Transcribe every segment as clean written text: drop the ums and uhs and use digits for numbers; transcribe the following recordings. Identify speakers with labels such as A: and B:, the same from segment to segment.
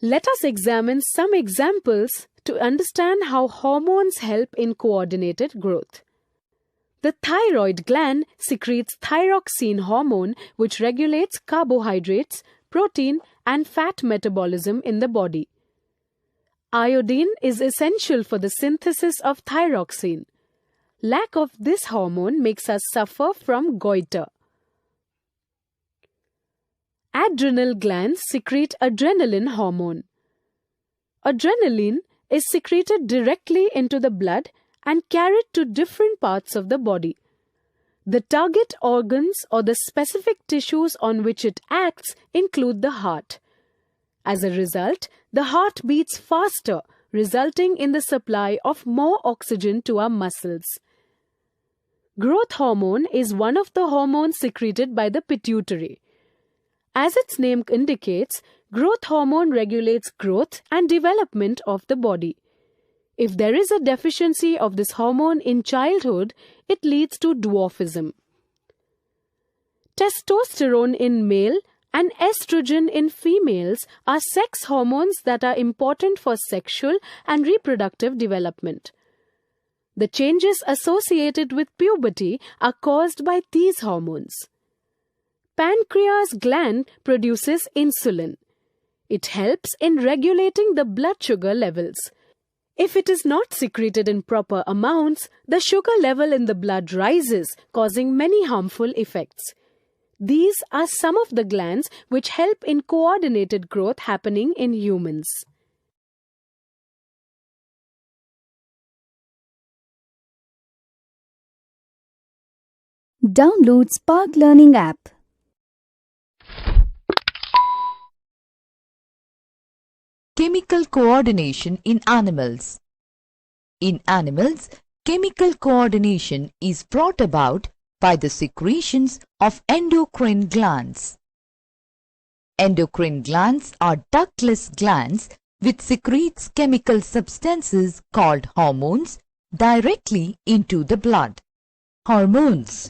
A: Let us examine some examples to understand how hormones help in coordinated growth. The thyroid gland secretes thyroxine hormone, which regulates carbohydrates, protein, and fat metabolism in the body. Iodine is essential for the synthesis of thyroxine. Lack of this hormone makes us suffer from goiter. Adrenal glands secrete adrenaline hormone. Adrenaline is secreted directly into the blood and carried to different parts of the body. The target organs or the specific tissues on which it acts include the heart. As a result, the heart beats faster, resulting in the supply of more oxygen to our muscles. Growth hormone is one of the hormones secreted by the pituitary. As its name indicates, growth hormone regulates growth and development of the body. If there is a deficiency of this hormone in childhood, it leads to dwarfism. Testosterone in male and estrogen in females are sex hormones that are important for sexual and reproductive development. The changes associated with puberty are caused by these hormones. Pancreas gland produces insulin. It helps in regulating the blood sugar levels. If it is not secreted in proper amounts, the sugar level in the blood rises, causing many harmful effects. These are some of the glands which help in coordinated growth happening in humans.
B: Download Spark Learning app.
C: Chemical coordination in animals. In animals, chemical coordination is brought about by the secretions of endocrine glands. Endocrine glands are ductless glands which secretes chemical substances called hormones directly into the blood. Hormones.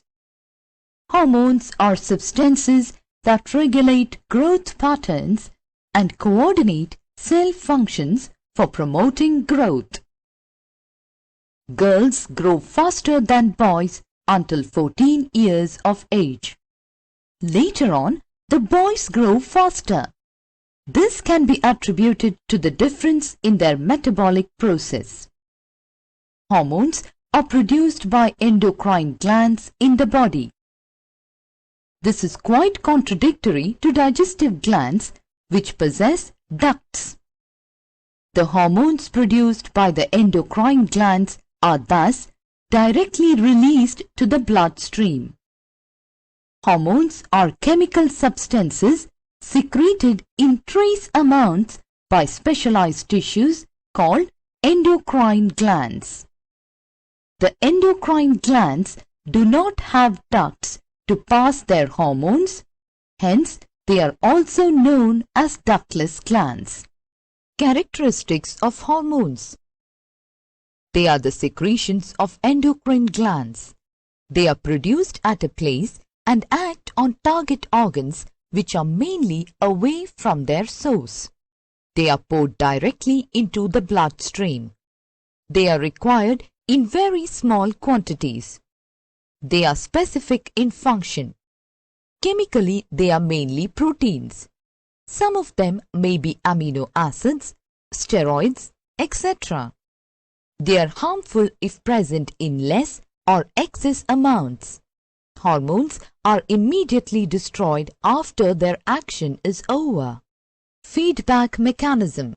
C: Hormones are substances that regulate growth patterns and coordinate cell functions for promoting growth. Girls grow faster than boys until 14 years of age. Later on, the boys grow faster. This can be attributed to the difference in their metabolic process. Hormones are produced by endocrine glands in the body. This is quite contradictory to digestive glands, which possess ducts. The hormones produced by the endocrine glands are thus directly released to the bloodstream. Hormones are chemical substances secreted in trace amounts by specialized tissues called endocrine glands. The endocrine glands do not have ducts to pass their hormones, hence they are also known as ductless glands. Characteristics of hormones. They are the secretions of endocrine glands. They are produced at a place and act on target organs which are mainly away from their source. They are poured directly into the bloodstream. They are required in very small quantities. They are specific in function. Chemically, they are mainly proteins. Some of them may be amino acids, steroids, etc. They are harmful if present in less or excess amounts. Hormones are immediately destroyed after their action is over. Feedback mechanism.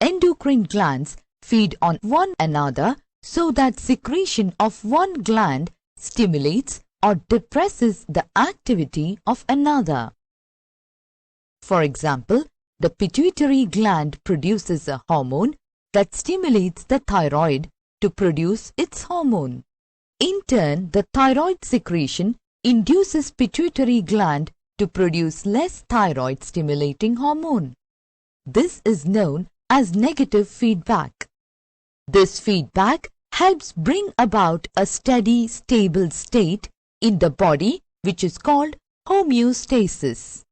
C: Endocrine glands feed on one another so that secretion of one gland stimulates or depresses the activity of another. For example, the pituitary gland produces a hormone that stimulates the thyroid to produce its hormone. In turn, the thyroid secretion induces pituitary gland to produce less thyroid-stimulating hormone. This is known as negative feedback. This feedback helps bring about a steady, stable state in the body which is called homeostasis.